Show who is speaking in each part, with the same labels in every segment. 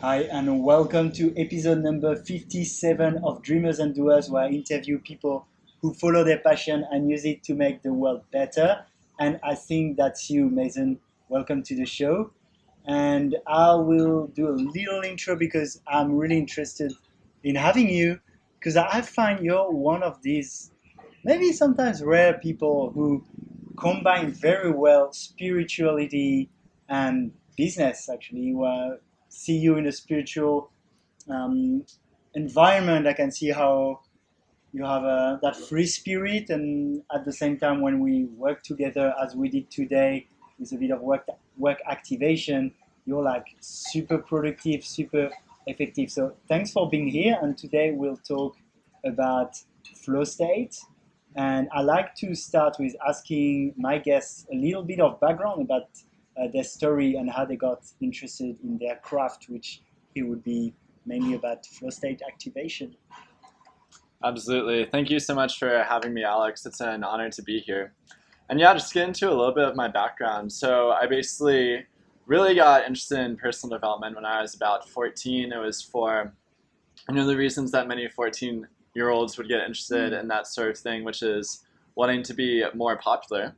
Speaker 1: Hi, and welcome to episode number 57 of Dreamers and Doers, where I interview people who follow their passion and use it to make the world better. And I think that's you, Mason. Welcome to the show. And I will do a little intro because I'm really interested in having you, because I find you're one of these maybe sometimes rare people who combine very well spirituality and business, actually. Where see you in a spiritual um, environment. I can see how you have that free spirit, and at the same time, when we work together, as we did today, with a bit of work activation, you're like super productive, super effective. So thanks for being here. And today we'll talk about flow state. And I like to start with asking my guests a little bit of background about their story and how they got interested in their craft, which it would be mainly about flow state activation.
Speaker 2: Absolutely. Thank you so much for having me, Alex. It's an honor to be here. And yeah, just get into a little bit of my background. So I basically really got interested in personal development when I was about 14. It was for the reasons that many 14-year-olds would get interested in that sort of thing, which is wanting to be more popular.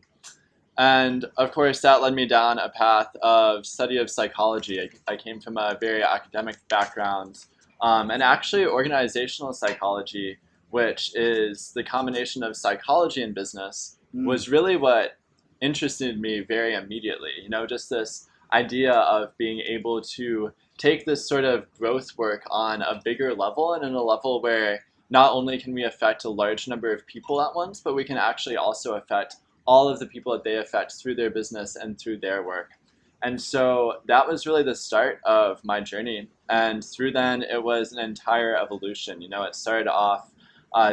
Speaker 2: And of course, that led me down a path of study of psychology. I came from a very academic background, and actually organizational psychology, which is the combination of psychology and business, was really what interested me very immediately. Just this idea of being able to take this sort of growth work on a bigger level, and in a level where not only can we affect a large number of people at once, but we can actually also affect all of the people that they affect through their business and through their work. And so that was really the start of my journey. And through then, it was an entire evolution. It started off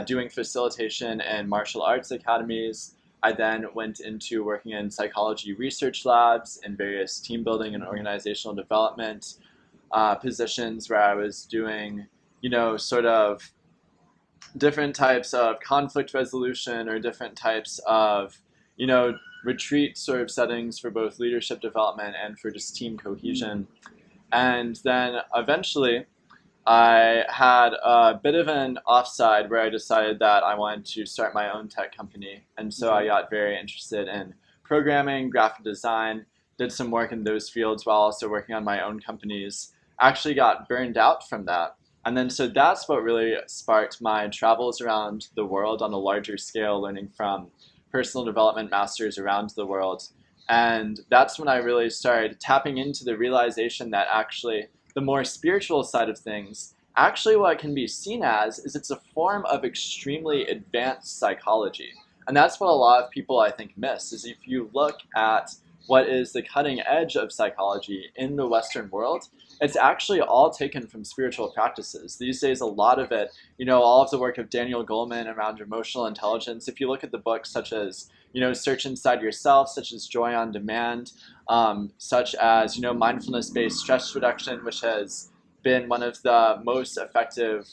Speaker 2: doing facilitation in martial arts academies. I then went into working in psychology research labs in various team building and organizational development positions where I was doing, sort of different types of conflict resolution or different types of retreat sort of settings for both leadership development and for just team cohesion. And then eventually I had a bit of an offside where I decided that I wanted to start my own tech company. And so I got very interested in programming, graphic design, did some work in those fields while also working on my own companies. Actually got burned out from that. And then so that's what really sparked my travels around the world on a larger scale, learning from personal development masters around the world. And that's when I really started tapping into the realization that actually the more spiritual side of things, actually what can be seen as is it's a form of extremely advanced psychology. And that's what a lot of people, I think, miss, is if you look at what is the cutting edge of psychology in the Western world, it's actually all taken from spiritual practices. These days, a lot of it, all of the work of Daniel Goleman around emotional intelligence, if you look at the books such as, Search Inside Yourself, such as Joy on Demand, such as, mindfulness-based stress reduction, which has been one of the most effective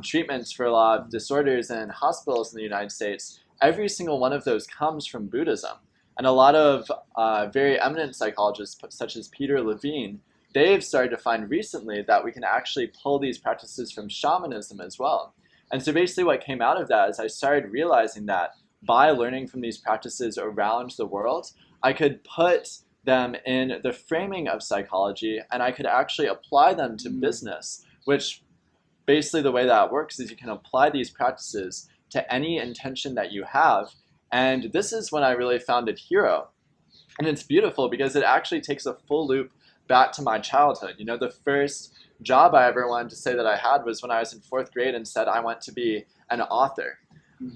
Speaker 2: treatments for a lot of disorders in hospitals in the United States, every single one of those comes from Buddhism. And a lot of very eminent psychologists, such as Peter Levine, they've started to find recently that we can actually pull these practices from shamanism as well. And so basically what came out of that is I started realizing that by learning from these practices around the world, I could put them in the framing of psychology and I could actually apply them to business, which basically the way that works is you can apply these practices to any intention that you have. And this is when I really founded Hero. And it's beautiful because it actually takes a full loop back to my childhood. The first job I ever wanted to say that I had was when I was in 4th grade and said I want to be an author.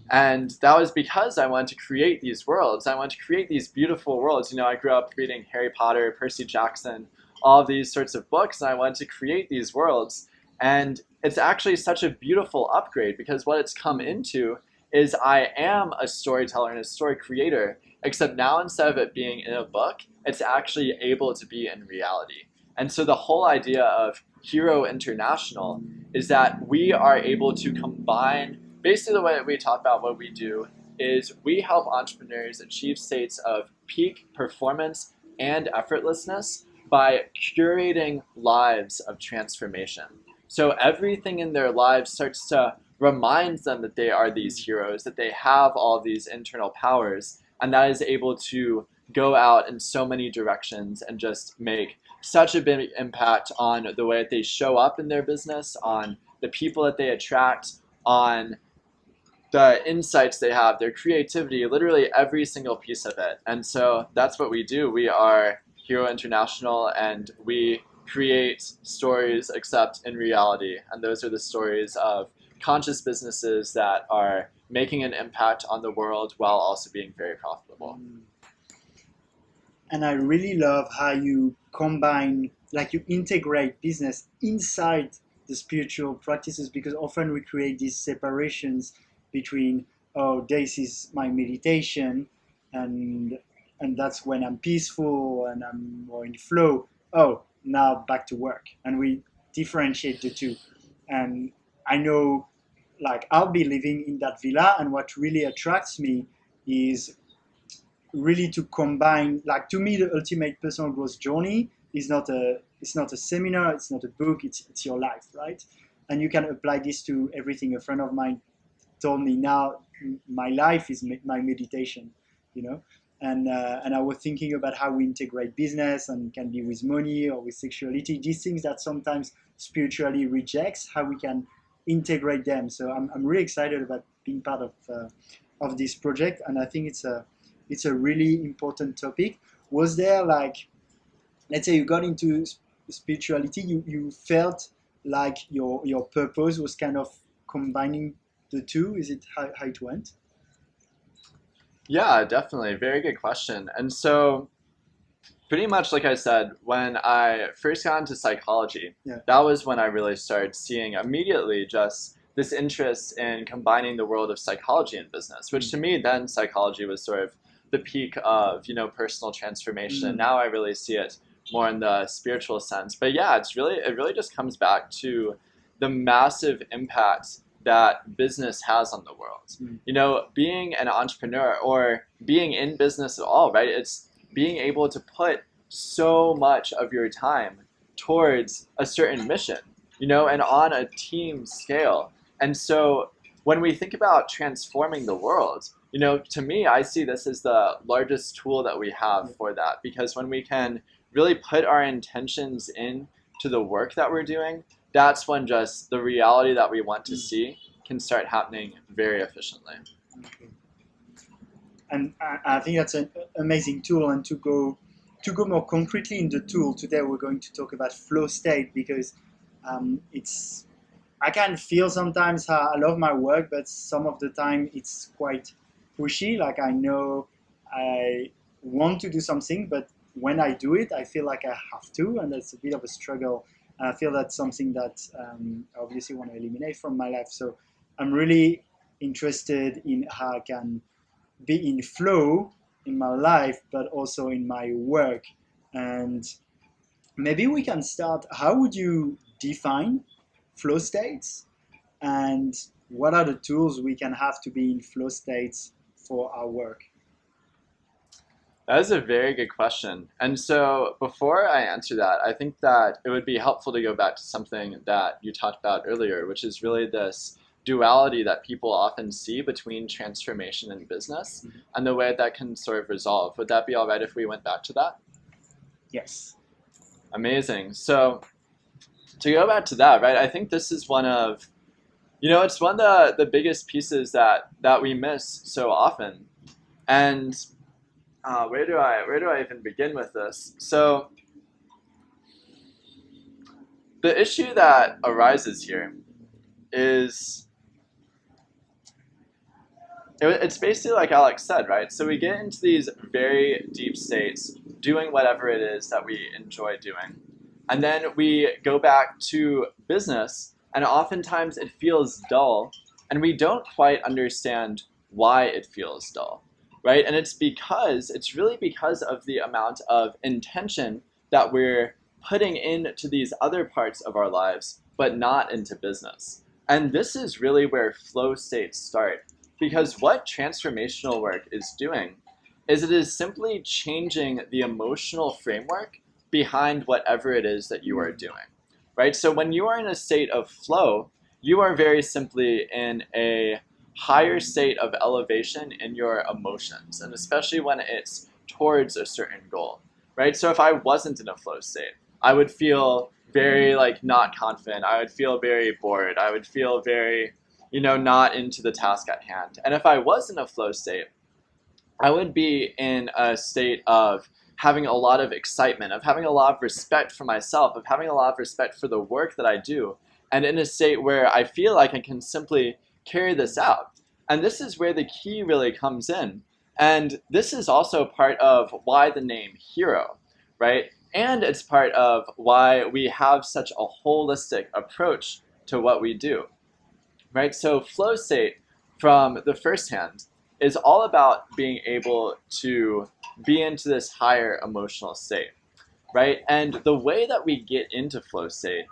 Speaker 2: And that was because I wanted to create these worlds. I wanted to create these beautiful worlds. I grew up reading Harry Potter, Percy Jackson, all of these sorts of books, and I wanted to create these worlds. And it's actually such a beautiful upgrade because what it's come into is I am a storyteller and a story creator, except now instead of it being in a book, it's actually able to be in reality. And so the whole idea of Hero International is that we are able to combine, basically the way that we talk about what we do is we help entrepreneurs achieve states of peak performance and effortlessness by curating lives of transformation. So everything in their lives starts to remind them that they are these heroes, that they have all these internal powers, and that is able to go out in so many directions and just make such a big impact on the way that they show up in their business, on the people that they attract, on the insights they have, their creativity, literally every single piece of it. And so that's what we do. We are Hero International, and we create stories except in reality. And those are the stories of conscious businesses that are making an impact on the world while also being very profitable.
Speaker 1: And I really love how you combine, like you integrate business inside the spiritual practices, because often we create these separations between, oh, this is my meditation, and that's when I'm peaceful and I'm more in flow. Oh, now back to work, and we differentiate the two. And I know, like, I'll be living in that villa, and what really attracts me is really to combine, like, to me the ultimate personal growth journey is not a seminar, it's not a book, it's your life, right? And you can apply this to everything. A friend of mine told me, now my life is my meditation, you know. And I was thinking about how we integrate business, and can be with money or with sexuality, these things that sometimes spiritually rejects, how we can integrate them. So I'm really excited about being part of this project, and I think it's a really important topic. Was there, like, let's say you got into spirituality, you felt like your purpose was kind of combining the two? Is it how it went?
Speaker 2: Yeah, definitely. Very good question. And so, pretty much like I said, when I first got into psychology,
Speaker 1: Yeah.
Speaker 2: that was when I really started seeing immediately just this interest in combining the world of psychology and business, which to me then psychology was sort of the peak of, personal transformation. And now I really see it more in the spiritual sense. But yeah, it really just comes back to the massive impact that business has on the world. Being an entrepreneur or being in business at all, right? It's being able to put so much of your time towards a certain mission, and on a team scale. And so when we think about transforming the world, to me, I see this as the largest tool that we have for that, because when we can really put our intentions into the work that we're doing, that's when just the reality that we want to see can start happening very efficiently.
Speaker 1: Okay. And I think that's an amazing tool. And to go more concretely in the tool, today we're going to talk about flow state, because I can feel sometimes how I love my work, but some of the time it's quite pushy. Like, I know I want to do something, but when I do it, I feel like I have to, and that's a bit of a struggle. And I feel that's something that I obviously want to eliminate from my life. So I'm really interested in how I can be in flow in my life, but also in my work. And maybe we can start. How would you define flow states, and what are the tools we can have to be in flow states for our work?
Speaker 2: That is a very good question. And so before I answer that, I think that it would be helpful to go back to something that you talked about earlier, which is really this duality that people often see between transformation and business, and the way that can sort of resolve. Would that be all right if we went back to that?
Speaker 1: Yes.
Speaker 2: Amazing. So to go back to that, right, I think this is one of, it's one of the biggest pieces that we miss so often. And where do I even begin with this? So the issue that arises here is, it's basically like Alex said, right? So we get into these very deep states doing whatever it is that we enjoy doing. And then we go back to business, and oftentimes it feels dull, and we don't quite understand why it feels dull, right? And it's really because of the amount of intention that we're putting into these other parts of our lives, but not into business. And this is really where flow states start, because what transformational work is doing is it is simply changing the emotional framework behind whatever it is that you are doing, right? So when you are in a state of flow, you are very simply in a higher state of elevation in your emotions, and especially when it's towards a certain goal, right? So if I wasn't in a flow state, I would feel very like not confident. I would feel very bored. I would feel very, not into the task at hand. And if I was in a flow state, I would be in a state of having a lot of excitement, of having a lot of respect for myself, of having a lot of respect for the work that I do, and in a state where I feel like I can simply carry this out. And this is where the key really comes in. And this is also part of why the name hero, right? And it's part of why we have such a holistic approach to what we do, right? So flow state, from the first hand, is all about being able to be into this higher emotional state, right? And the way that we get into flow state,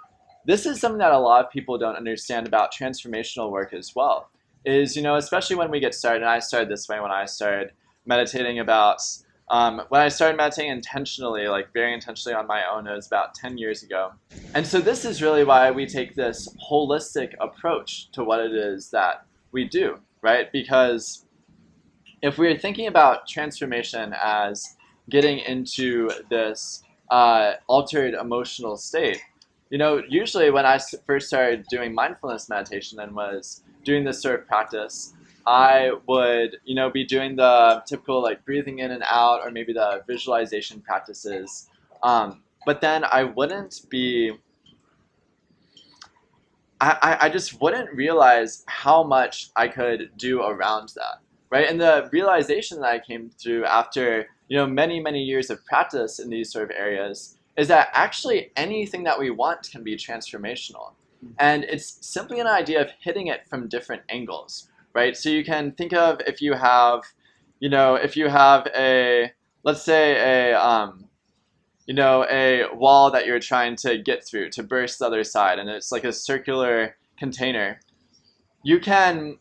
Speaker 2: this is something that a lot of people don't understand about transformational work as well, is, especially when we get started, and I started this way when I started meditating when I started meditating intentionally, like very intentionally on my own, it was about 10 years ago. And so this is really why we take this holistic approach to what it is that we do, right? Because if we're thinking about transformation as getting into this altered emotional state, usually when I first started doing mindfulness meditation and was doing this sort of practice, I would, be doing the typical like breathing in and out, or maybe the visualization practices. But then I wouldn't be, I just wouldn't realize how much I could do around that, right? And the realization that I came through after, many, many years of practice in these sort of areas is that actually anything that we want can be transformational. And it's simply an idea of hitting it from different angles, right? So you can think of if you have a, let's say a wall that you're trying to get through to burst the other side, and it's like a circular container. You can,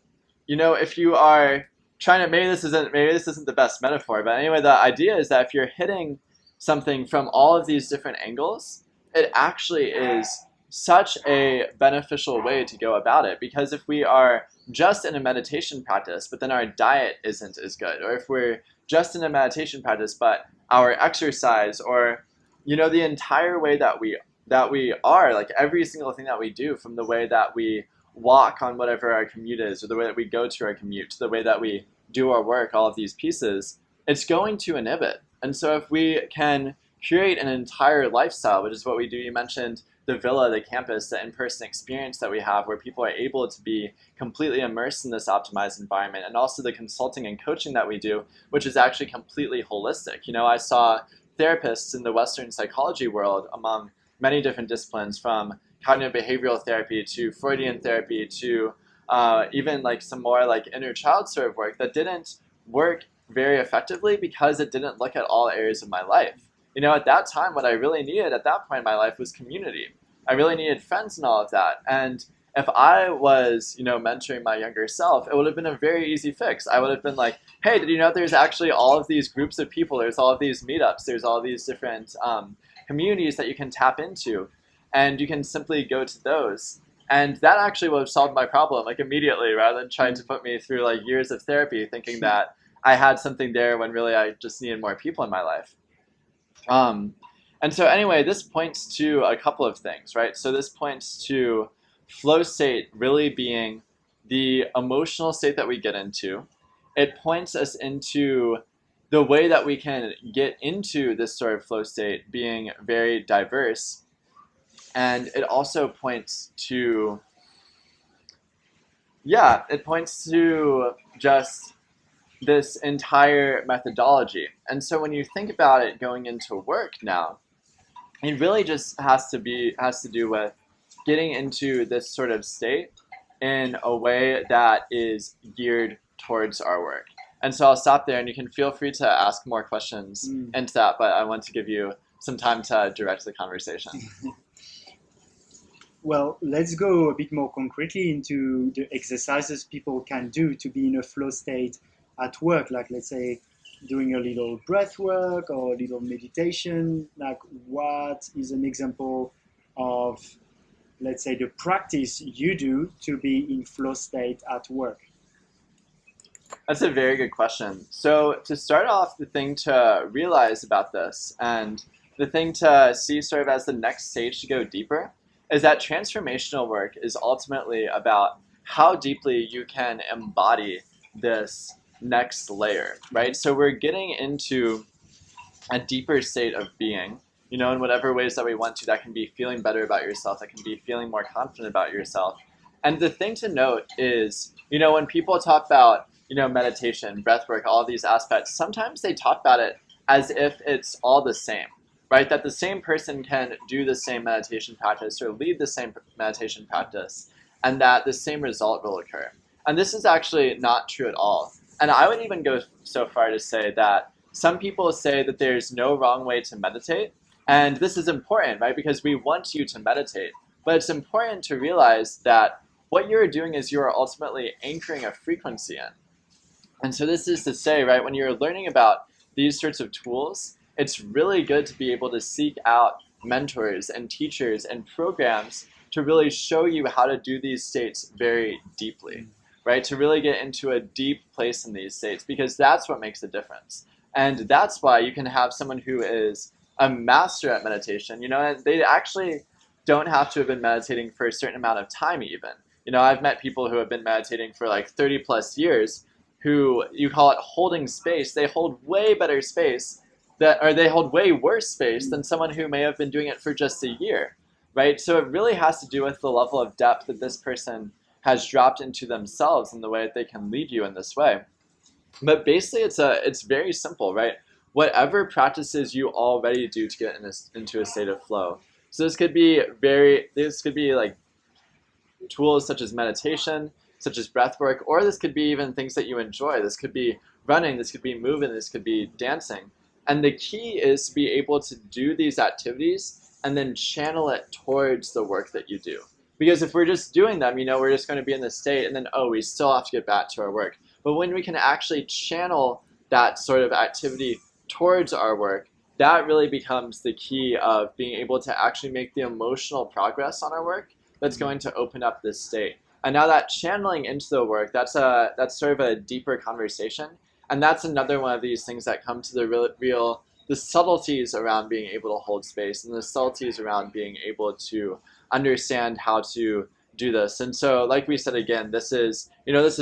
Speaker 2: if you are trying to, maybe this isn't the best metaphor, but anyway, the idea is that if you're hitting something from all of these different angles, it actually is such a beneficial way to go about it. Because if we are just in a meditation practice, but then our diet isn't as good, or if we're just in a meditation practice, but our exercise, or the entire way that we are, like every single thing that we do, from the way that we walk on whatever our commute is, or the way that we go to our commute, to the way that we do our work, all of these pieces, it's going to inhibit. And so if we can create an entire lifestyle, which is what we do, you mentioned the villa, the campus, the in-person experience that we have, where people are able to be completely immersed in this optimized environment, and also the consulting and coaching that we do, which is actually completely holistic. I saw therapists in the Western psychology world among many different disciplines, from cognitive behavioral therapy to Freudian therapy to even like some more like inner child sort of work, that didn't work very effectively because it didn't look at all areas of my life. At that time, what I really needed at that point in my life was community. I really needed friends and all of that. And if I was, mentoring my younger self, it would have been a very easy fix. I would have been like, hey, did you know there's actually all of these groups of people? There's all of these meetups. There's all these different communities that you can tap into. And you can simply go to those. And that actually would have solved my problem like immediately, rather than trying to put me through like years of therapy thinking that I had something there when really I just needed more people in my life. And so anyway, this points to a couple of things, right? So this points to flow state really being the emotional state that we get into. It points us into the way that we can get into this sort of flow state being very diverse. And it also points to, just this entire methodology. And so when you think about it going into work now, it really just has to do with getting into this sort of state in a way that is geared towards our work. And so I'll stop there, and you can feel free to ask more questions into that, but I want to give you some time to direct the conversation.
Speaker 1: Well, let's go a bit more concretely into the exercises people can do to be in a flow state at work. Like, let's say, doing a little breath work or a little meditation? Like, what is an example of, let's say, the practice you do to be in flow state at work?
Speaker 2: That's a very good question. So, to start off, the thing to realize about this and the thing to see sort of as the next stage to go deeper is that transformational work is ultimately about how deeply you can embody this next layer, right? So, we're getting into a deeper state of being, in whatever ways that we want to. That can be feeling better about yourself, that can be feeling more confident about yourself. And the thing to note is, when people talk about, meditation, breath work, all these aspects, sometimes they talk about it as if it's all the same, right? That the same person can do the same meditation practice or lead the same meditation practice, and that the same result will occur. And this is actually not true at all. And I would even go so far to say that some people say that there's no wrong way to meditate, and this is important, right? Because we want you to meditate, but it's important to realize that what you're doing is you're ultimately anchoring a frequency in. And so this is to say, right, when you're learning about these sorts of tools, it's really good to be able to seek out mentors and teachers and programs to really show you how to do these states very deeply, right? To really get into a deep place in these states, because that's what makes a difference. And that's why you can have someone who is a master at meditation, and they actually don't have to have been meditating for a certain amount of time even. I've met people who have been meditating for like 30 plus years who, you call it holding space, they hold way better space or they hold way worse space than someone who may have been doing it for just a year, right? So it really has to do with the level of depth that this person has dropped into themselves and the way that they can lead you in this way. But basically, it's very simple, right? Whatever practices you already do to get into a state of flow. So this could be like tools such as meditation, such as breath work, or this could be even things that you enjoy. This could be running, this could be moving, this could be dancing. And the key is to be able to do these activities and then channel it towards the work that you do. Because if we're just doing them, we're just going to be in this state and then, we still have to get back to our work. But when we can actually channel that sort of activity towards our work, that really becomes the key of being able to actually make the emotional progress on our work that's going to open up this state. And now that channeling into the work, that's sort of a deeper conversation. And that's another one of these things that come to the subtleties around being able to hold space and the subtleties around being able to understand how to do this. And so, like we said again, this is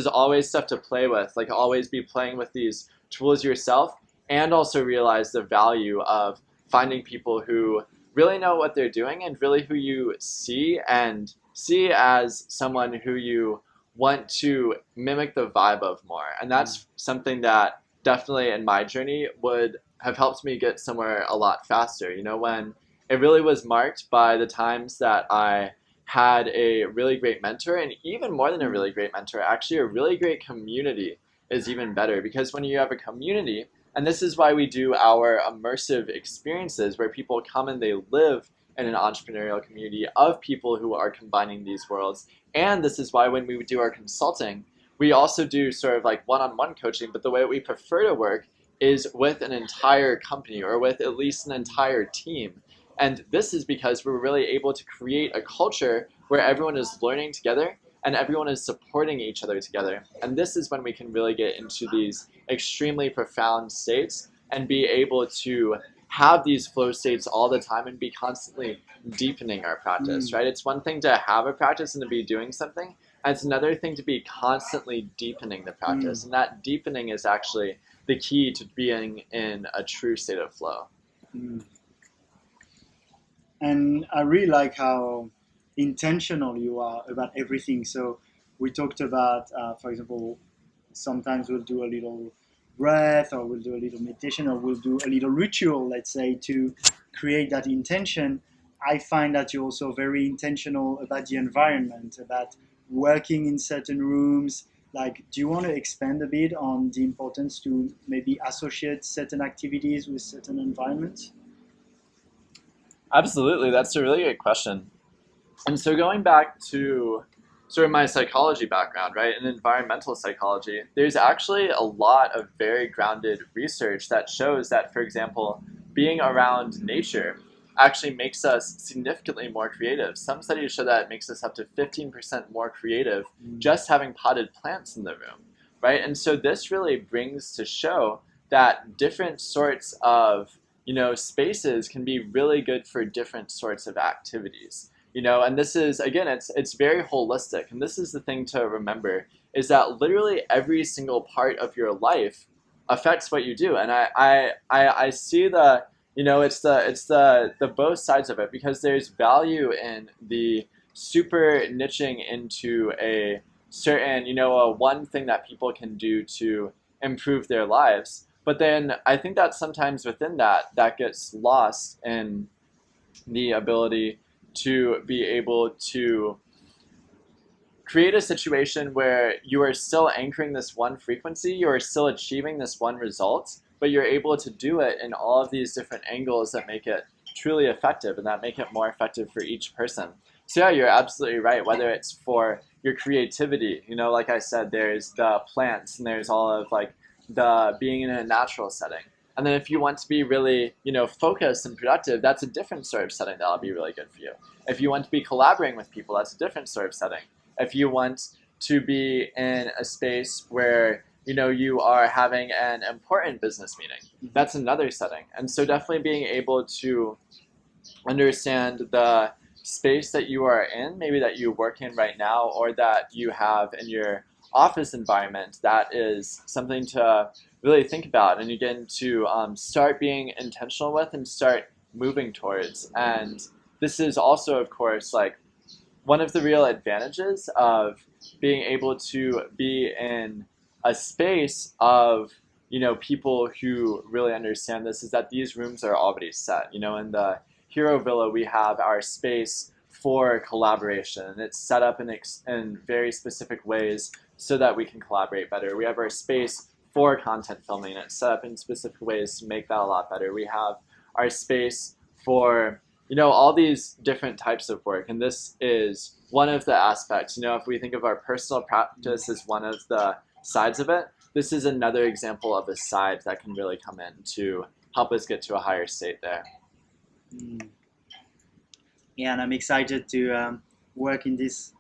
Speaker 2: always stuff to play with, like always be playing with these tools yourself, and also realize the value of finding people who really know what they're doing and really who you see as someone who you want to mimic the vibe of more. And that's something that definitely in my journey would have helped me get somewhere a lot faster. When it really was marked by the times that I had a really great mentor, and even more than a really great mentor, actually a really great community is even better. Because when you have a community, and this is why we do our immersive experiences where people come and they live in an entrepreneurial community of people who are combining these worlds. And this is why when we do our consulting, we also do sort of like one-on-one coaching, but the way we prefer to work is with an entire company or with at least an entire team. And this is because we're really able to create a culture where everyone is learning together and everyone is supporting each other together. And this is when we can really get into these extremely profound states and be able to have these flow states all the time and be constantly deepening our practice, right? It's one thing to have a practice and to be doing something, and it's another thing to be constantly deepening the practice. And that deepening is actually the key to being in a true state of flow.
Speaker 1: And I really like how intentional you are about everything. So we talked about, for example, sometimes we'll do a little breath, or we'll do a little meditation, or we'll do a little ritual, let's say, to create that intention. I find that you're also very intentional about the environment, about working in certain rooms. Like, do you want to expand a bit on the importance to maybe associate certain activities with certain environments?
Speaker 2: Absolutely, that's a really good question. And so going back to sort of my psychology background, right, in environmental psychology, there's actually a lot of very grounded research that shows that, for example, being around nature actually makes us significantly more creative. Some studies show that it makes us up to 15% more creative just having potted plants in the room, right? And so this really brings to show that different sorts of spaces can be really good for different sorts of activities. And this is, again, it's very holistic. And this is the thing to remember, is that literally every single part of your life affects what you do. And I see it's the both sides of it, because there's value in the super niching into a certain, a one thing that people can do to improve their lives. But then I think that sometimes within that gets lost in the ability to be able to create a situation where you are still anchoring this one frequency, you are still achieving this one result, but you're able to do it in all of these different angles that make it truly effective and that make it more effective for each person. So yeah, you're absolutely right. Whether it's for your creativity, like I said, there's the plants and there's all of like the being in a natural setting. And then if you want to be really, focused and productive, that's a different sort of setting that'll be really good for you. If you want to be collaborating with people, that's a different sort of setting. If you want to be in a space where, you are having an important business meeting, that's another setting. And so definitely being able to understand the space that you are in, maybe that you work in right now, or that you have in your office environment, that is something to really think about and again to start being intentional with and start moving towards. And this is also, of course, like one of the real advantages of being able to be in a space of people who really understand this, is that these rooms are already set. In the Hero Villa, we have our space for collaboration, and it's set up in very specific ways so that we can collaborate better. We have our space for content filming, and it's set up in specific ways to make that a lot better. We have our space for all these different types of work, and this is one of the aspects. If we think of our personal practice as one of the sides of it, this is another example of a side that can really come in to help us get to a higher state there.
Speaker 1: Yeah, and I'm excited to work in this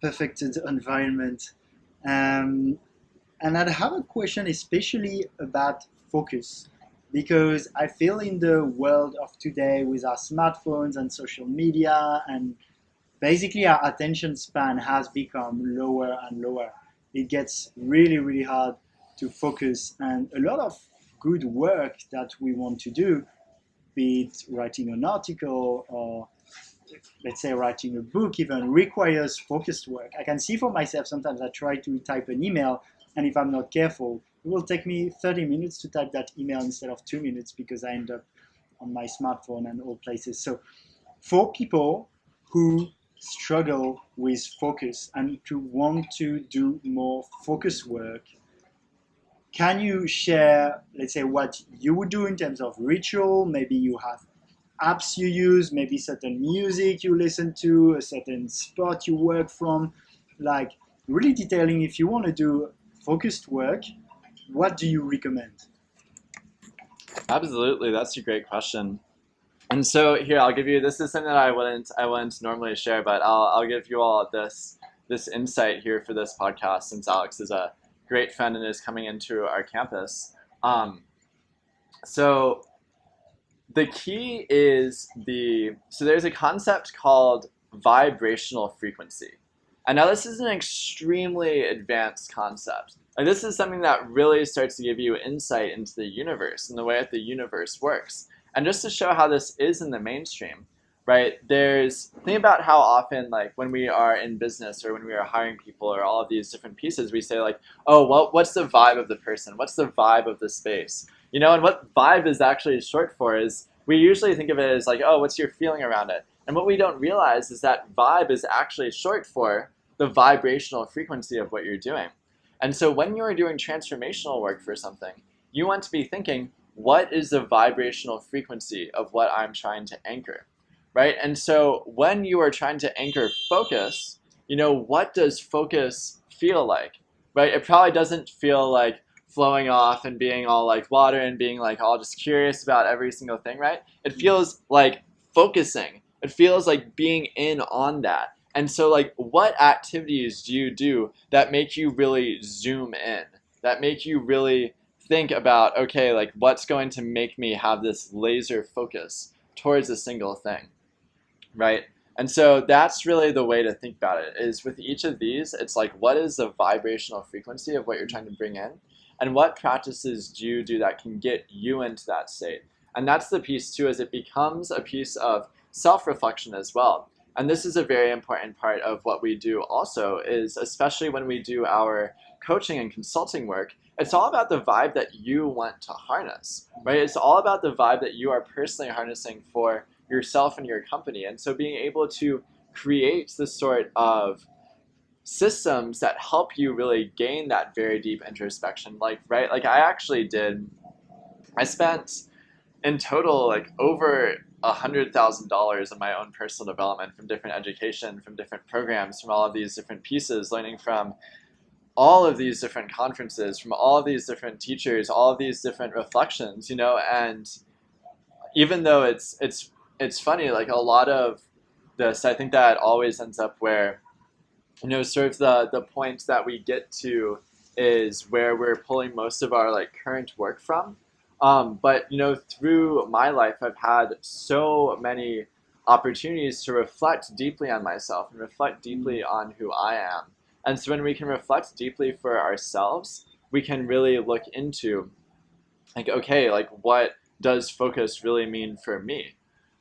Speaker 1: perfected environment. And I have a question especially about focus, because I feel in the world of today with our smartphones and social media, and basically our attention span has become lower and lower. It gets really, really hard to focus, and a lot of good work that we want to do, be it writing an article or let's say writing a book even, requires focused work. I can see for myself, sometimes I try to type an email, and if I'm not careful, it will take me 30 minutes to type that email instead of 2 minutes, because I end up on my smartphone and all places. So for people who struggle with focus and to want to do more focus work, can you share, let's say, what you would do in terms of ritual? Maybe you have apps you use, maybe certain music you listen to, a certain spot you work from, like really detailing if you want to do focused work, what do you recommend?
Speaker 2: Absolutely, that's a great question. And so here, I'll give you, this is something that I wouldn't normally share, but I'll give you all this insight here for this podcast, since Alex is a great friend and is coming into our campus. So the key is so there's a concept called vibrational frequency. And now this is an extremely advanced concept. Like, this is something that really starts to give you insight into the universe and the way that the universe works. And just to show how this is in the mainstream, right, think about how often, like when we are in business or when we are hiring people or all of these different pieces, we say like, oh, well, what's the vibe of the person? What's the vibe of the space? And what vibe is actually short for is, we usually think of it as like, oh, what's your feeling around it? And what we don't realize is that vibe is actually short for the vibrational frequency of what you're doing. And so when you're doing transformational work for something, you want to be thinking, what is the vibrational frequency of what I'm trying to anchor, right? And so when you are trying to anchor focus, what does focus feel like, right? It probably doesn't feel like flowing off and being all like water and being like all just curious about every single thing, right? It feels like focusing. It feels like being in on that. And so like what activities do you do that make you really zoom in, that make you really think about, okay, like what's going to make me have this laser focus towards a single thing, right? And so that's really the way to think about it, is with each of these, it's like, what is the vibrational frequency of what you're trying to bring in? And what practices do you do that can get you into that state? And that's the piece too, is it becomes a piece of self-reflection as well. And this is a very important part of what we do also, is especially when we do our coaching and consulting work, it's all about the vibe that you want to harness, right? It's all about the vibe that you are personally harnessing for yourself and your company. And so being able to create this sort of systems that help you really gain that very deep introspection, like, right? Like I spent in total like over $100,000 in my own personal development, from different education, from different programs, from all of these different pieces, learning from all of these different conferences, from all of these different teachers, all of these different reflections, and even though it's funny, like a lot of this, I think that always ends up where, sort of the point that we get to is where we're pulling most of our like current work from. But through my life, I've had so many opportunities to reflect deeply on myself and reflect deeply on who I am. And so when we can reflect deeply for ourselves, we can really look into like, okay, like what does focus really mean for me,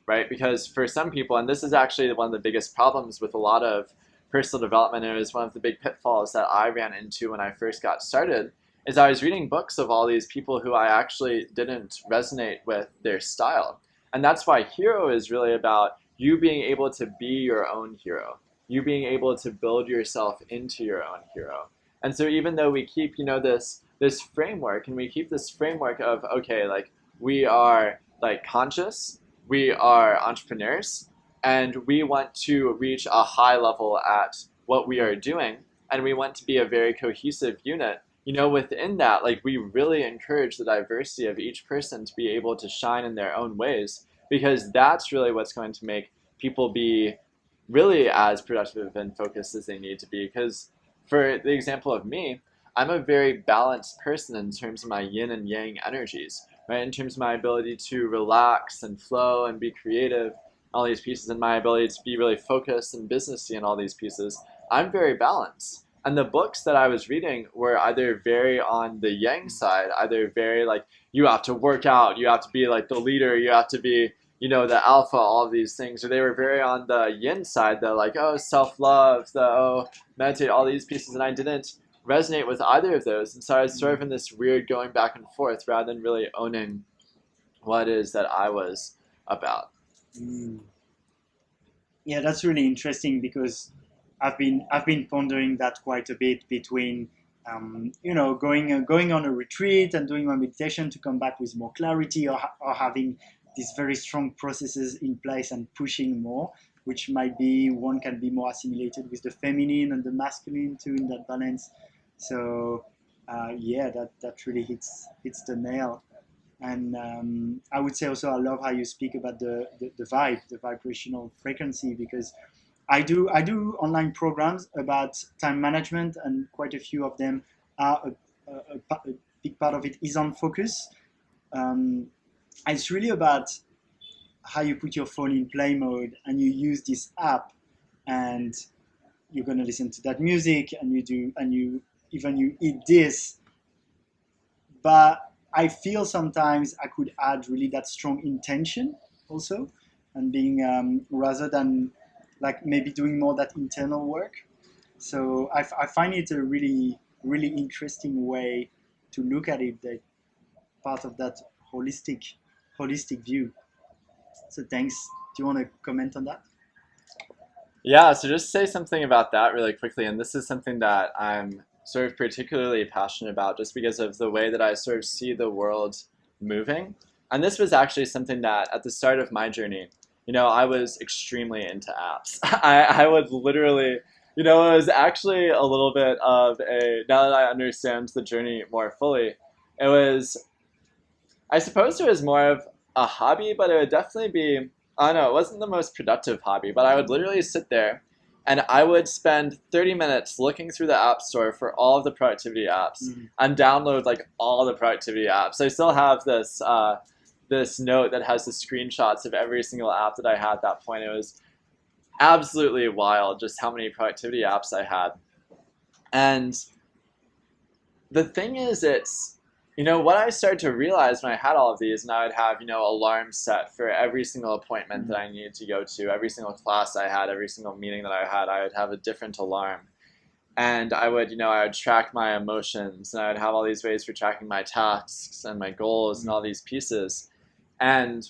Speaker 2: right? Because for some people, and this is actually one of the biggest problems with a lot of personal development, and it was one of the big pitfalls that I ran into when I first got started, is I was reading books of all these people who I actually didn't resonate with their style. And that's why Hero is really about you being able to be your own hero, you being able to build yourself into your own hero. And so even though we keep, this framework, and we keep this framework of, okay, like we are like conscious, we are entrepreneurs, and we want to reach a high level at what we are doing, and we want to be a very cohesive unit. Within that, like we really encourage the diversity of each person to be able to shine in their own ways, because that's really what's going to make people be really as productive and focused as they need to be. Because for the example of me, I'm a very balanced person in terms of my yin and yang energies, right? In terms of my ability to relax and flow and be creative, all these pieces, and my ability to be really focused and businessy and all these pieces, I'm very balanced. And the books that I was reading were either very on the yang side, either very like, you have to work out, you have to be like the leader, you have to be, the alpha, all of these things. Or they were very on the yin side, the like, oh, self-love, meditate, all these pieces. And I didn't resonate with either of those. And so I was sort of in this weird going back and forth rather than really owning what it is that I was about.
Speaker 1: Yeah, that's really interesting, because I've been pondering that quite a bit between going on a retreat and doing my meditation to come back with more clarity, or having these very strong processes in place and pushing more, which might be one can be more assimilated with the feminine and the masculine too, in that balance. So that really hits the nail. And I would say also, I love how you speak about the vibe, the vibrational frequency, because I do online programs about time management, and quite a few of them are a big part of it is on focus. And it's really about how you put your phone in play mode and you use this app, and you're going to listen to that music, and you eat this. But I feel sometimes I could add really that strong intention also, and being rather than like maybe doing more that internal work. So I find it a really, really interesting way to look at it, that part of that holistic view. So thanks. Do you want to comment on that?
Speaker 2: Yeah, so just say something about that really quickly. And this is something that I'm sort of particularly passionate about, just because of the way that I sort of see the world moving. And this was actually something that at the start of my journey, I was extremely into apps. I would literally, you know, it was actually a little bit of a, now that I understand the journey more fully, it was, I suppose it was more of a hobby, but it would definitely be, I don't know, it wasn't the most productive hobby, but I would literally sit there and I would spend 30 minutes looking through the app store for all of the productivity apps and download like all the productivity apps. I still have this note that has the screenshots of every single app that I had at that point. It was absolutely wild just how many productivity apps I had. And the thing is, it's, you know, what I started to realize when I had all of these, and I would have, you know, alarms set for every single appointment that I needed to go to, every single class I had, every single meeting that I would have a different alarm. And I would, you know, I would track my emotions, and I would have all these ways for tracking my tasks and my goals and all these pieces. And,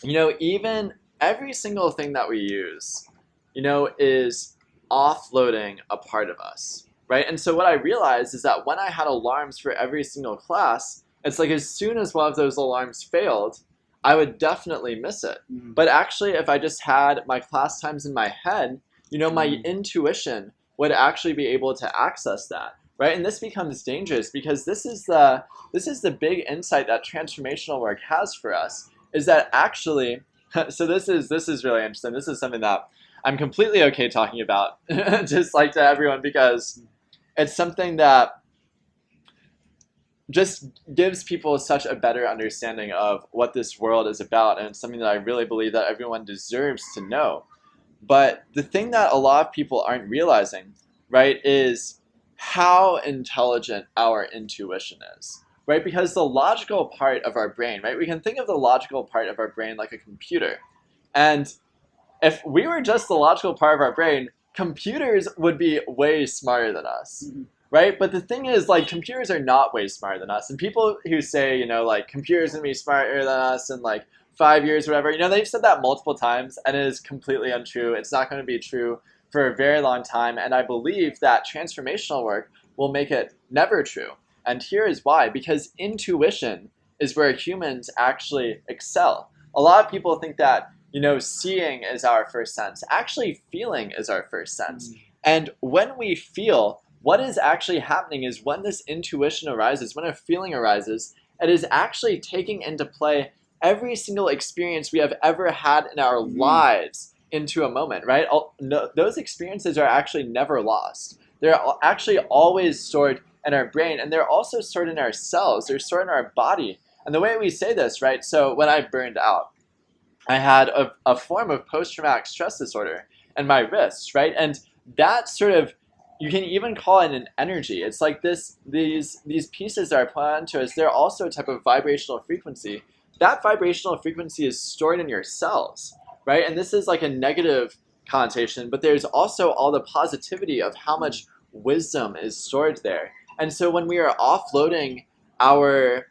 Speaker 2: you know, even every single thing that we use, you know, is offloading a part of us, right? And so what I realized is that when I had alarms for every single class, it's like as soon as one of those alarms failed, I would definitely miss it. But actually, if I just had my class times in my head, you know, my intuition would actually be able to access that, right? And this becomes dangerous because this is the big insight that transformational work has for us, is that actually, so this is really interesting. This is something that I'm completely okay talking about, just like to everyone, because it's something that just gives people such a better understanding of what this world is about, and it's something that I really believe that everyone deserves to know. But the thing that a lot of people aren't realizing, right, is how intelligent our intuition is, right? Because the logical part of our brain, right, we can think of the logical part of our brain like a computer. And if we were just the logical part of our brain, computers would be way smarter than us, right? But the thing is, like, computers are not way smarter than us. And people who say, you know, like, computers are going to be smarter than us in, like, 5 years, whatever, you know, they've said that multiple times, and it is completely untrue. It's not going to be true for a very long time. And I believe that transformational work will make it never true. And here is why. Because intuition is where humans actually excel. A lot of people think that, you know, seeing is our first sense. Actually, feeling is our first sense. And when we feel, what is actually happening is when this intuition arises, when a feeling arises, it is actually taking into play every single experience we have ever had in our lives into a moment, right? Those experiences are actually never lost. They're actually always stored in our brain, and they're also stored in our cells. They're stored in our body. And the way we say this, right? So when I burned out, I had a form of post-traumatic stress disorder in my wrists, right? And that sort of, you can even call it an energy. It's like these pieces that are put onto us, they're also a type of vibrational frequency. That vibrational frequency is stored in your cells, right? And this is like a negative connotation, but there's also all the positivity of how much wisdom is stored there. And so when we are offloading our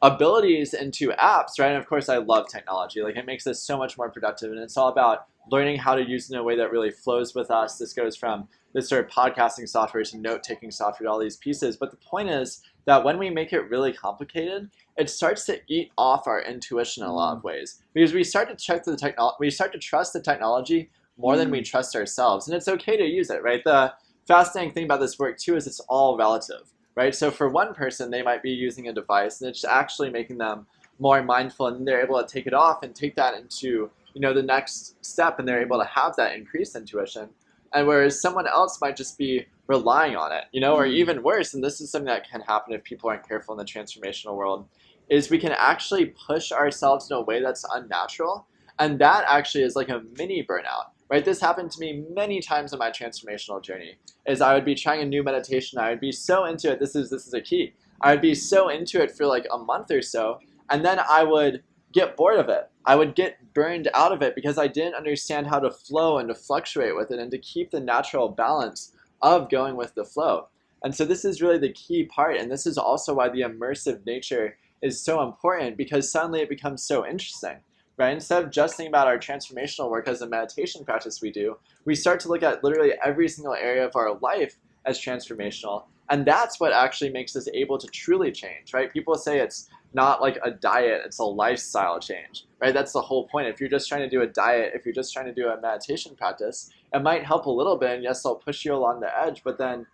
Speaker 2: abilities into apps, right? And of course, I love technology. Like, it makes us so much more productive, and it's all about learning how to use it in a way that really flows with us. This goes from this sort of podcasting software to note-taking software, to all these pieces. But the point is that when we make it really complicated, it starts to eat off our intuition in a lot of ways, because we start to check the technology, we start to trust the technology more than we trust ourselves, and it's okay to use it, right? The fascinating thing about this work too is it's all relative. Right? So for one person, they might be using a device and it's actually making them more mindful, and they're able to take it off and take that into, you know, the next step, and they're able to have that increased intuition. And whereas someone else might just be relying on it, you know, or even worse, and this is something that can happen if people aren't careful in the transformational world, is we can actually push ourselves in a way that's unnatural. And that actually is like a mini burnout. Right? This happened to me many times in my transformational journey. Is I would be trying a new meditation, I would be so into it. This is a key. I would be so into it for like a month or so, and then I would get bored of it. I would get burned out of it because I didn't understand how to flow and to fluctuate with it and to keep the natural balance of going with the flow. And so this is really the key part, and this is also why the immersive nature is so important, because suddenly it becomes so interesting. Right? Instead of just thinking about our transformational work as a meditation practice we start to look at literally every single area of our life as transformational. And that's what actually makes us able to truly change, right? People say it's not like a diet, it's a lifestyle change, right? That's the whole point. If you're just trying to do a diet, if you're just trying to do a meditation practice, it might help a little bit, and yes, they'll push you along the edge, but then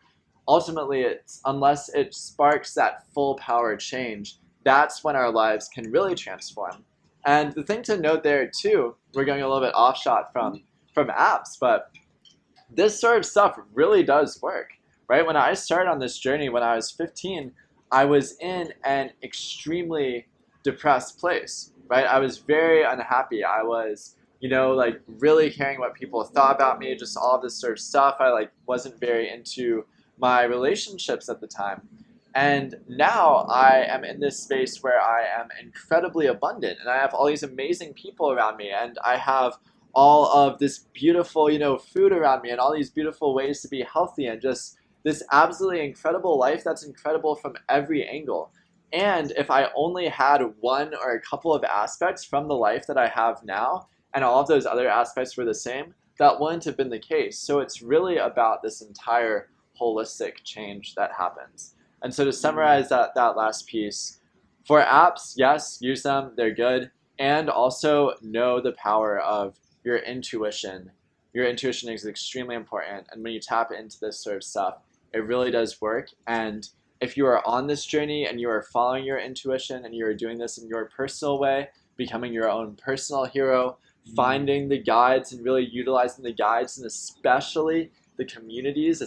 Speaker 2: ultimately, it's unless it sparks that full power change, that's when our lives can really transform. And the thing to note there too, we're going a little bit off shot from apps, but this sort of stuff really does work, right? When I started on this journey when I was 15, I was in an extremely depressed place, right? I was very unhappy. I was, like really caring what people thought about me, just all of this sort of stuff. I like wasn't very into my relationships at the time. And now I am in this space where I am incredibly abundant and I have all these amazing people around me and I have all of this beautiful, food around me and all these beautiful ways to be healthy and just this absolutely incredible life that's incredible from every angle. And if I only had one or a couple of aspects from the life that I have now and all of those other aspects were the same, that wouldn't have been the case. So it's really about this entire holistic change that happens. And so to summarize that last piece, for apps, yes, use them, they're good, and also know the power of your intuition. Your intuition is extremely important, and when you tap into this sort of stuff, it really does work. And if you are on this journey and you are following your intuition and you are doing this in your personal way, becoming your own personal hero, finding the guides and really utilizing the guides, and especially the communities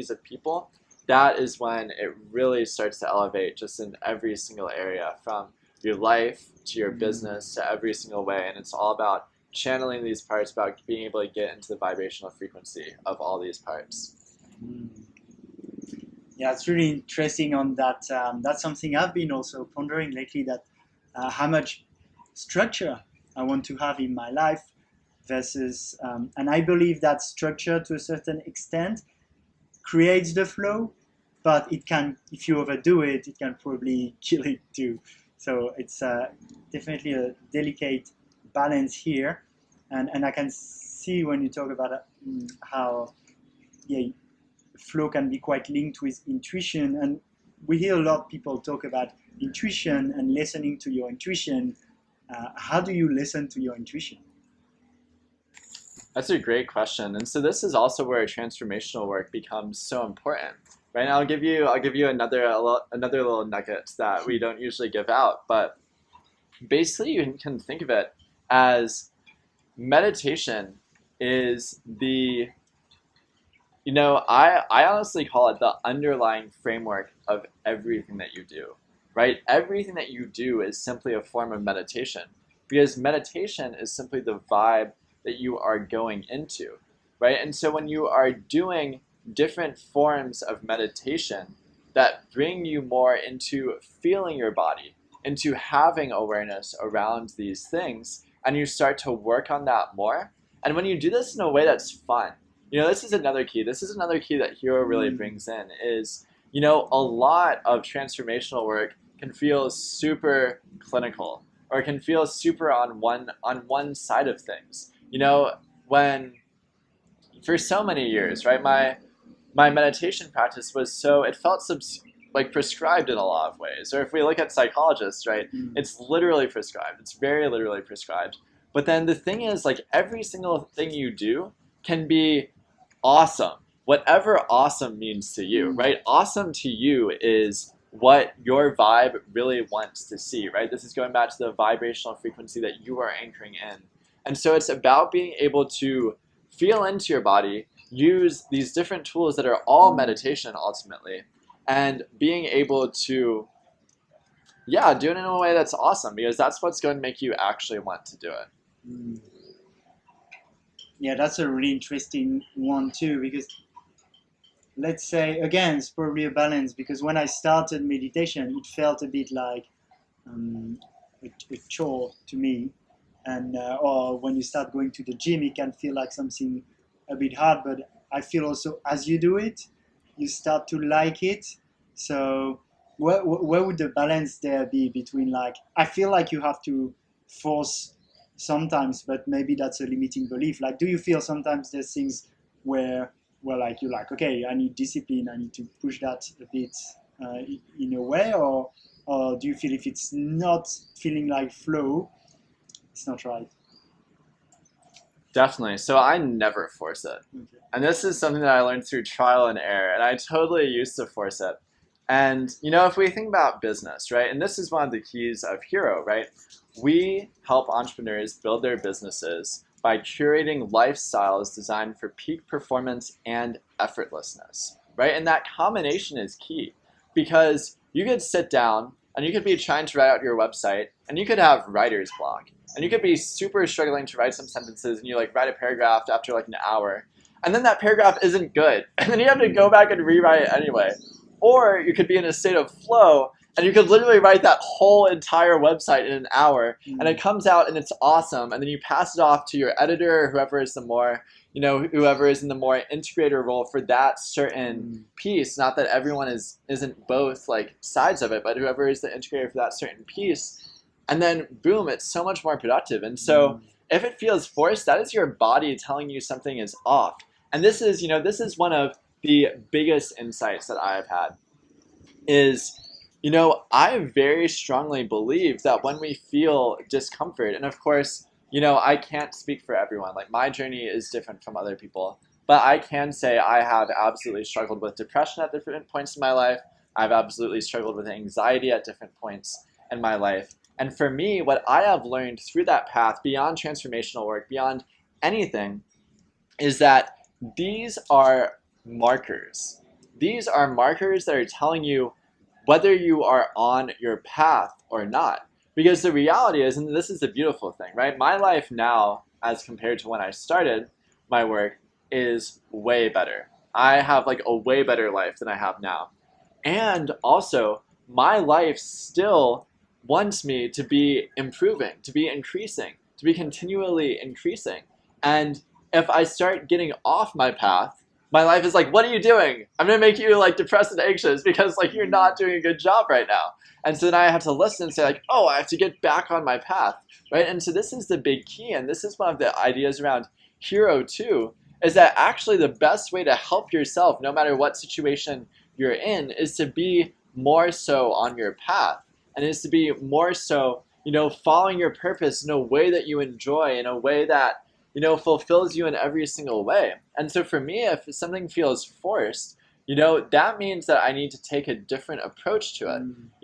Speaker 2: of people, that is when it really starts to elevate just in every single area, from your life to your business to every single way. And it's all about channeling these parts, about being able to get into the vibrational frequency of all these parts.
Speaker 1: Yeah, it's really interesting on that. That's something I've been also pondering lately, that how much structure I want to have in my life versus, and I believe that structure to a certain extent creates the flow, but it can, if you overdo it, it can probably kill it too. So it's definitely a delicate balance here, and I can see when you talk about how flow can be quite linked with intuition, and we hear a lot of people talk about intuition and listening to your intuition. How do you listen to your intuition?
Speaker 2: That's a great question, and so this is also where transformational work becomes so important, right? And I'll give you another little nugget that we don't usually give out, but basically you can think of it as meditation is the, I honestly call it the underlying framework of everything that you do, right? Everything that you do is simply a form of meditation, because meditation is simply the vibe that you are going into, right? And so when you are doing different forms of meditation that bring you more into feeling your body, into having awareness around these things, and you start to work on that more, and when you do this in a way that's fun, this is another key. This is another key that Hero really brings in is, a lot of transformational work can feel super clinical or can feel super on one side of things. When for so many years, right, my meditation practice was it felt like prescribed in a lot of ways. Or if we look at psychologists, right, it's literally prescribed. It's very literally prescribed. But then the thing is, like, every single thing you do can be awesome, whatever awesome means to you, right? Awesome to you is what your vibe really wants to see, right? This is going back to the vibrational frequency that you are anchoring in. And so it's about being able to feel into your body, use these different tools that are all meditation ultimately, and being able to, do it in a way that's awesome, because that's what's going to make you actually want to do it.
Speaker 1: Yeah, that's a really interesting one too, because let's say, again, it's probably a balance, because when I started meditation, it felt a bit like a chore to me. And or when you start going to the gym, it can feel like something a bit hard, but I feel also as you do it, you start to like it. So where would the balance there be between, like, I feel like you have to force sometimes, but maybe that's a limiting belief. Like, do you feel sometimes there's things where like you're like, okay, I need discipline, I need to push that a bit in a way, or do you feel if it's not feeling like flow, it's not right?
Speaker 2: Definitely. So I never force it.
Speaker 1: Okay.
Speaker 2: And this is something that I learned through trial and error. And I totally used to force it. And, if we think about business, right? And this is one of the keys of Hero, right? We help entrepreneurs build their businesses by curating lifestyles designed for peak performance and effortlessness, right? And that combination is key because you could sit down and you could be trying to write out your website and you could have writer's block and you could be super struggling to write some sentences and you like write a paragraph after like an hour and then that paragraph isn't good and then you have to go back and rewrite it anyway. Or you could be in a state of flow and you could literally write that whole entire website in an hour and it comes out and it's awesome and then you pass it off to your editor or whoever is the more, whoever is in the more integrator role for that certain piece. Not that everyone isn't both like sides of it, but whoever is the integrator for that certain piece. And then boom, it's so much more productive. And so if it feels forced, that is your body telling you something is off. And this is one of the biggest insights that I've had is, I very strongly believe that when we feel discomfort, and of course, I can't speak for everyone. Like my journey is different from other people, but I can say I have absolutely struggled with depression at different points in my life. I've absolutely struggled with anxiety at different points in my life. And for me, what I have learned through that path, beyond transformational work, beyond anything, is that these are markers. These are markers that are telling you whether you are on your path or not. Because the reality is, and this is the beautiful thing, right? My life now, as compared to when I started my work, is way better. I have like a way better life than I have now. And also, my life still wants me to be improving, to be increasing, to be continually increasing. And if I start getting off my path, my life is like, what are you doing? I'm going to make you like depressed and anxious because like you're not doing a good job right now. And so then I have to listen and say like, oh, I have to get back on my path, right? And so this is the big key. And this is one of the ideas around Hero 2 is that actually the best way to help yourself, no matter what situation you're in, is to be more so on your path. And is to be more so, following your purpose in a way that you enjoy, in a way that fulfills you in every single way. And so for me, if something feels forced, that means that I need to take a different approach to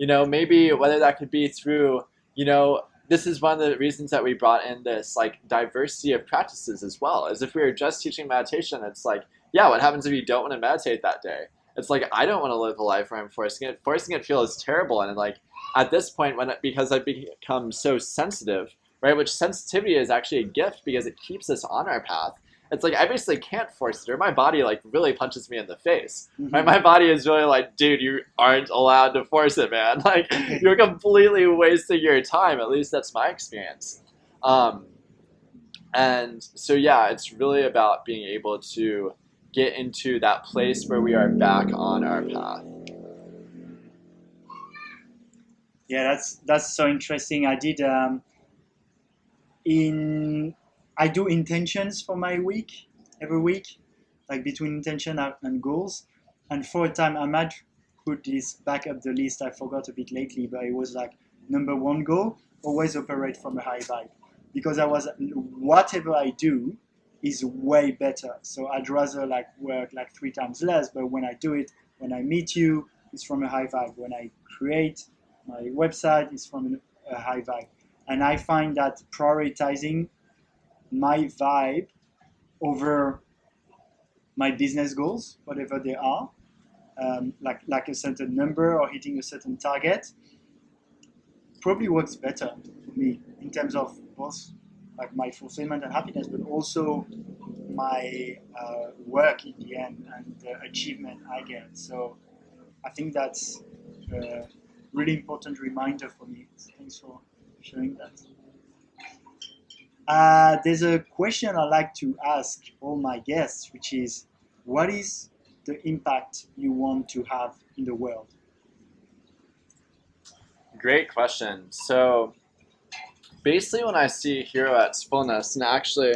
Speaker 2: it. Maybe whether that could be through, this is one of the reasons that we brought in this like diversity of practices as well. As if we were just teaching meditation, it's like, yeah, what happens if you don't want to meditate that day? It's like, I don't want to live a life where I'm forcing it. Forcing it feels terrible. And like at this point, because I've become so sensitive, right? Which sensitivity is actually a gift because it keeps us on our path. It's like I basically can't force it, or my body like really punches me in the face. Right? My body is really like, dude, you aren't allowed to force it, man. Like you're completely wasting your time. At least that's my experience. And so yeah, it's really about being able to get into that place where we are back on our path.
Speaker 1: Yeah, that's so interesting. I do intentions for my week every week, like between intention and goals. And for a time, I might put this back up the list. I forgot a bit lately, but it was like number one goal: always operate from a high vibe, because whatever I do is way better. So I'd rather like work like 3 times less, but when I do it, when I meet you, it's from a high vibe. When I create my website, it's from a high vibe. And I find that prioritizing my vibe over my business goals, whatever they are, like a certain number or hitting a certain target, probably works better for me in terms of both like my fulfillment and happiness, but also my work in the end and the achievement I get. So I think that's a really important reminder for me. Thanks for sharing that. There's a question I like to ask all my guests, which is, what is the impact you want to have in the world?
Speaker 2: Great question. So basically when I see Hero at its fullness, and actually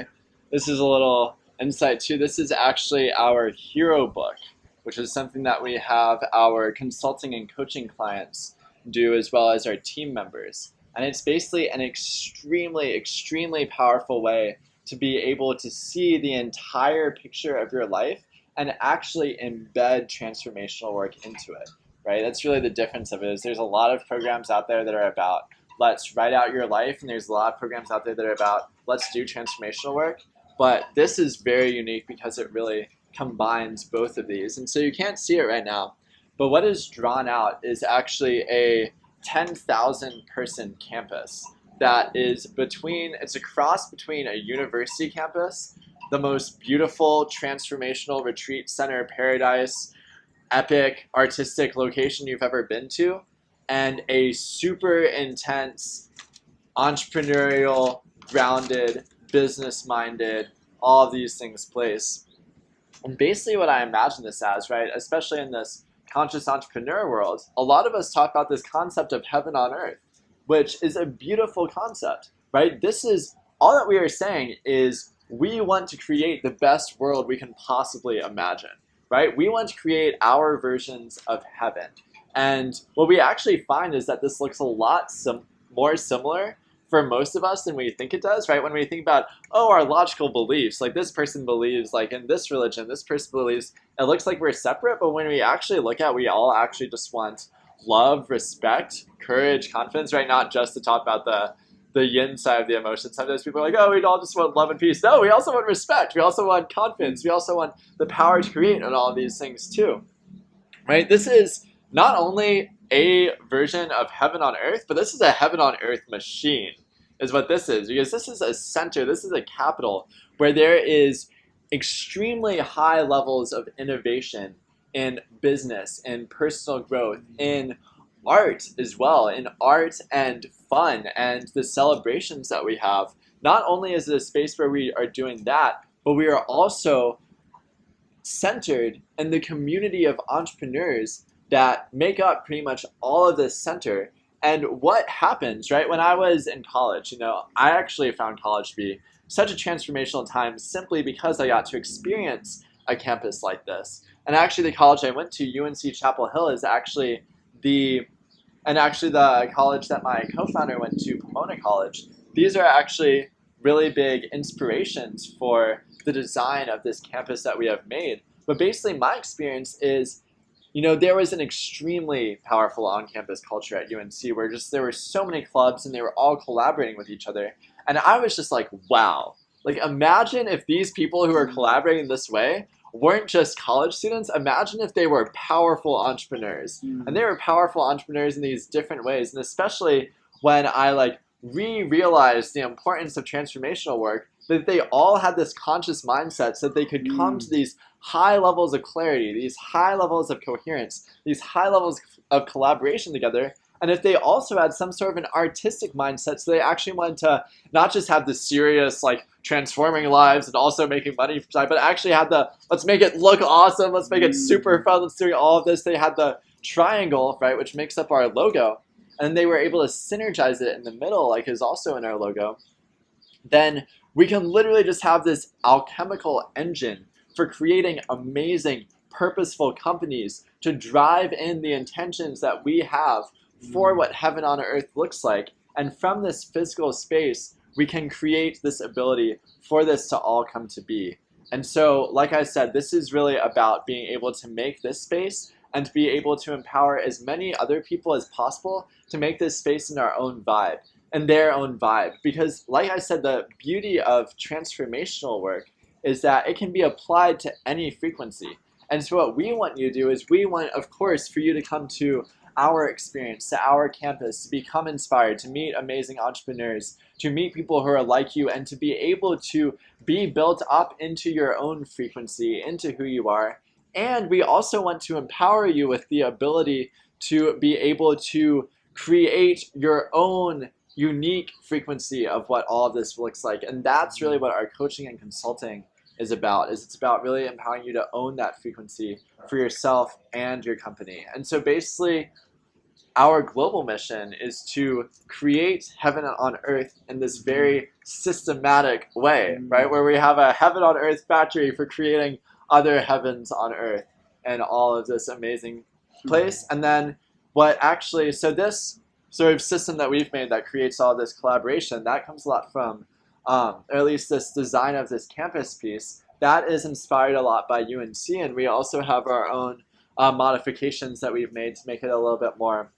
Speaker 2: this is a little insight too, this is actually our Hero book, which is something that we have our consulting and coaching clients do as well as our team members. And it's basically an extremely, extremely powerful way to be able to see the entire picture of your life and actually embed transformational work into it, right? That's really the difference of it. Is there's a lot of programs out there that are about let's write out your life, and there's a lot of programs out there that are about let's do transformational work. But this is very unique because it really combines both of these. And so you can't see it right now, but what is drawn out is actually a 10,000 person campus that is it's a cross between a university campus, the most beautiful transformational retreat center paradise, epic artistic location you've ever been to, and a super intense, entrepreneurial, grounded, business-minded, all of these things place. And basically what I imagine this as, right, especially in this conscious entrepreneur world, a lot of us talk about this concept of heaven on earth, which is a beautiful concept, right? This is, all that we are saying is we want to create the best world we can possibly imagine, right? We want to create our versions of heaven. And what we actually find is that this looks a lot more similar for most of us than we think it does, right? When we think about, our logical beliefs, like this person believes like in this religion, this person believes, it looks like we're separate, but when we actually look at, we all actually just want love, respect, courage, confidence, right? Not just to talk about the yin side of the emotion. Sometimes people are like, we all just want love and peace. No, we also want respect. We also want confidence. We also want the power to create and all these things too, right? This is not only a version of heaven on earth, but this is a heaven on earth machine is what this is, because this is a center, this is a capital where there is extremely high levels of innovation in business, in personal growth, in art as well, in art and fun and the celebrations that we have. Not only is it a space where we are doing that, but we are also centered in the community of entrepreneurs that make up pretty much all of this center. And what happens, right? When I was in college, I actually found college to be such a transformational time simply because I got to experience a campus like this. And actually the college I went to, UNC Chapel Hill, is actually the college that my co-founder went to, Pomona College. These are actually really big inspirations for the design of this campus that we have made. But basically my experience is, there was an extremely powerful on-campus culture at UNC where there were so many clubs and they were all collaborating with each other. And I was just like, wow. Like, imagine if these people who are collaborating this way weren't just college students. Imagine if they were powerful entrepreneurs. And they were powerful entrepreneurs in these different ways. And especially when I realized the importance of transformational work, that they all had this conscious mindset so that they could come to these high levels of clarity, these high levels of coherence, these high levels of collaboration together. And if they also had some sort of an artistic mindset, so they actually wanted to not just have the serious, transforming lives and also making money, but actually had let's make it look awesome, let's make it super fun, let's do all of this. They had the triangle, right, which makes up our logo. And they were able to synergize it in the middle, like is also in our logo. Then we can literally just have this alchemical engine for creating amazing, purposeful companies to drive in the intentions that we have for what heaven on earth looks like. And from this physical space, we can create this ability for this to all come to be. And so, like I said, this is really about being able to make this space and to be able to empower as many other people as possible to make this space in their own vibe. Because, like I said, the beauty of transformational work is that it can be applied to any frequency. And so what we want you to do is we want, of course, for you to come to our experience, to our campus, to become inspired, to meet amazing entrepreneurs, to meet people who are like you, and to be able to be built up into your own frequency, into who you are. And we also want to empower you with the ability to be able to create your own unique frequency of what all of this looks like. And that's really what our coaching and consulting is about, it's about really empowering you to own that frequency for yourself and your company. And so basically, our global mission is to create heaven on earth in this very systematic way, right? Where we have a heaven on earth factory for creating other heavens on earth and all of this amazing place. And then so this sort of system that we've made that creates all this collaboration, that comes a lot from or at least this design of this campus piece, that is inspired a lot by UNC, and we also have our own modifications that we've made to make it a little bit more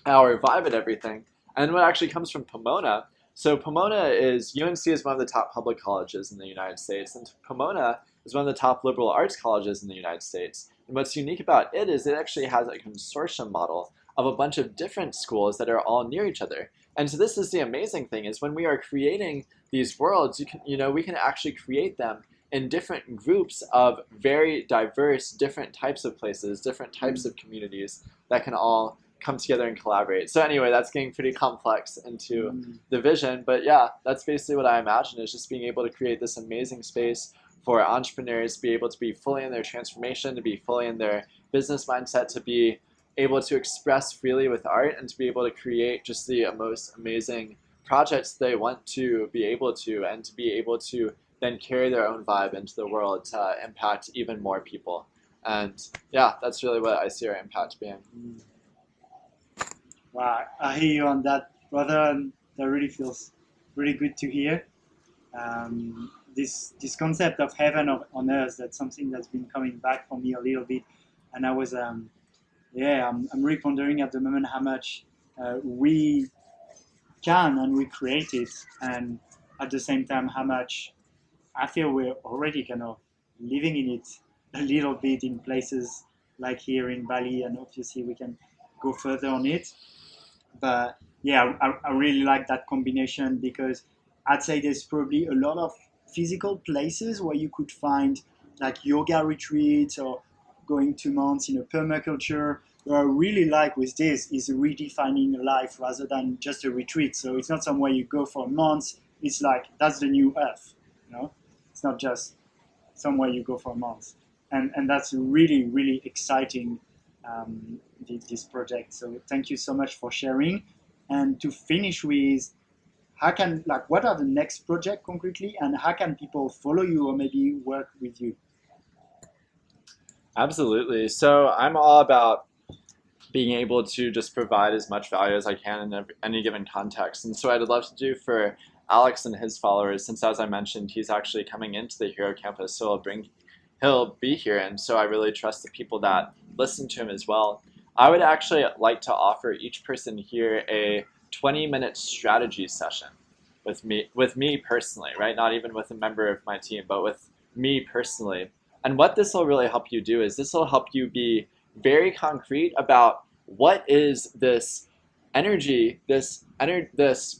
Speaker 2: our vibe and everything. And what actually comes from Pomona. So Pomona is, UNC is one of the top public colleges in the United States, and Pomona is one of the top liberal arts colleges in the United States. And what's unique about it is it actually has a consortium model of a bunch of different schools that are all near each other. And so this is the amazing thing, is when we are creating these worlds, we can actually create them in different groups of very diverse, different types of places, different types of communities that can all come together and collaborate. So anyway, that's getting pretty complex into the vision, but yeah, that's basically what I imagine, is just being able to create this amazing space for entrepreneurs to be able to be fully in their transformation, to be fully in their business mindset, to be able to express freely with art, and to be able to create just the most amazing projects they want to be able to, and to be able to then carry their own vibe into the world to impact even more people. And yeah, that's really what I see our impact being.
Speaker 1: Wow, I hear you on that, brother, and that really feels really good to hear. This concept of heaven on earth, that's something that's been coming back for me a little bit, and I was I'm really pondering at the moment how much we can and we create it, and at the same time how much I feel we're already kind of living in it a little bit in places like here in Bali, and obviously we can go further on it. But yeah, I really like that combination, because I'd say there's probably a lot of physical places where you could find like yoga retreats or going 2 months in a permaculture. What I really like with this is redefining life rather than just a retreat. So it's not somewhere you go for months. It's like, that's the new earth, you know? It's not just somewhere you go for months. And that's really, really exciting, this project. So thank you so much for sharing. And to finish with, what are the next project concretely, and how can people follow you or maybe work with you?
Speaker 2: Absolutely. So I'm all about being able to just provide as much value as I can in any given context. And so I'd love to do for Alex and his followers, since as I mentioned, he's actually coming into the Hero Campus, so he'll be here, and so I really trust the people that listen to him as well. I would actually like to offer each person here a 20-minute strategy session with me personally, right? Not even with a member of my team, but with me personally. And what this will really help you do is this will help you be very concrete about what is this energy, this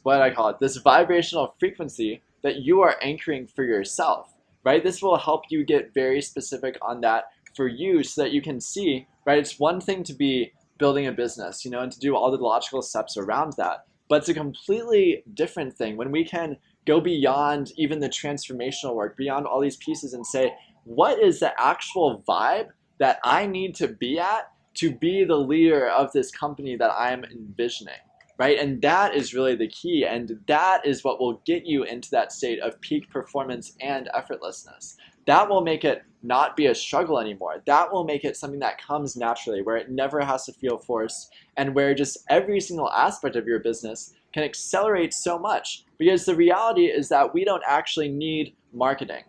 Speaker 2: what I call it, this vibrational frequency that you are anchoring for yourself, right? This will help you get very specific on that for you, so that you can see, right? It's one thing to be building a business, and to do all the logical steps around that, but it's a completely different thing when we can go beyond even the transformational work, beyond all these pieces, and say, what is the actual vibe that I need to be at to be the leader of this company that I'm envisioning, right? And that is really the key, and that is what will get you into that state of peak performance and effortlessness. That will make it not be a struggle anymore. That will make it something that comes naturally, where it never has to feel forced, and where just every single aspect of your business can accelerate so much. Because the reality is that we don't actually need marketing,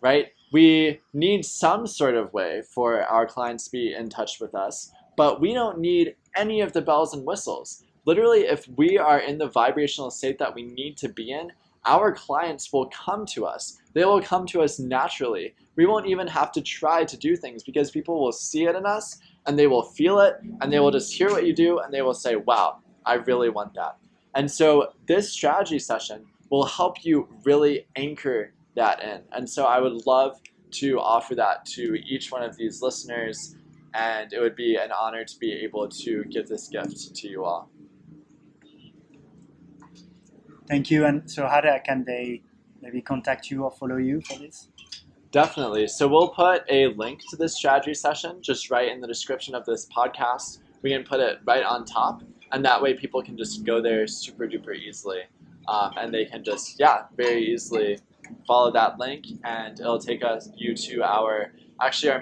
Speaker 2: right? We need some sort of way for our clients to be in touch with us, but we don't need any of the bells and whistles. Literally, if we are in the vibrational state that we need to be in, our clients will come to us. They will come to us naturally. We won't even have to try to do things, because people will see it in us, and they will feel it, and they will just hear what you do, and they will say, wow, I really want that. And so this strategy session will help you really anchor that in. And so I would love to offer that to each one of these listeners, and it would be an honor to be able to give this gift to you all.
Speaker 1: Thank you. And so can they maybe contact you or follow you for this?
Speaker 2: Definitely. So we'll put a link to this strategy session just right in the description of this podcast. We can put it right on top, and that way people can just go there super duper easily. And they can just, very easily follow that link, and it'll take you to our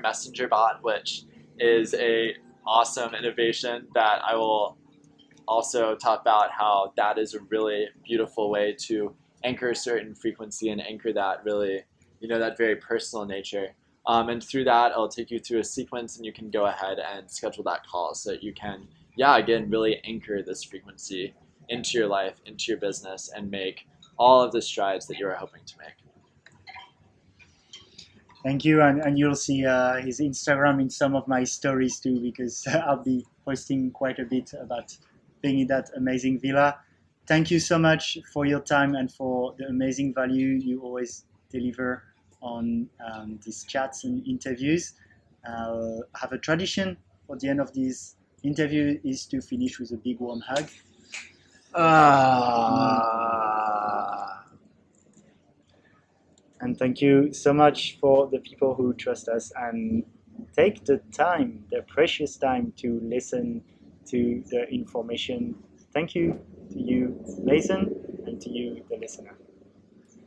Speaker 2: messenger bot, which is a awesome innovation that I will also talk about, how that is a really beautiful way to anchor a certain frequency and anchor that really, that very personal nature. And through that, it'll take you through a sequence, and you can go ahead and schedule that call so that you can, again, really anchor this frequency into your life, into your business, and make all of the strides that you are hoping to make.
Speaker 1: Thank you, and you'll see his Instagram in some of my stories too, because I'll be posting quite a bit about being in that amazing villa. Thank you so much for your time and for the amazing value you always deliver on these chats and interviews. I'll have a tradition for the end of this interview is to finish with a big warm hug. And thank you so much for the people who trust us and take the time, the precious time to listen to the information. Thank you to you, Mason, and to you, the listener.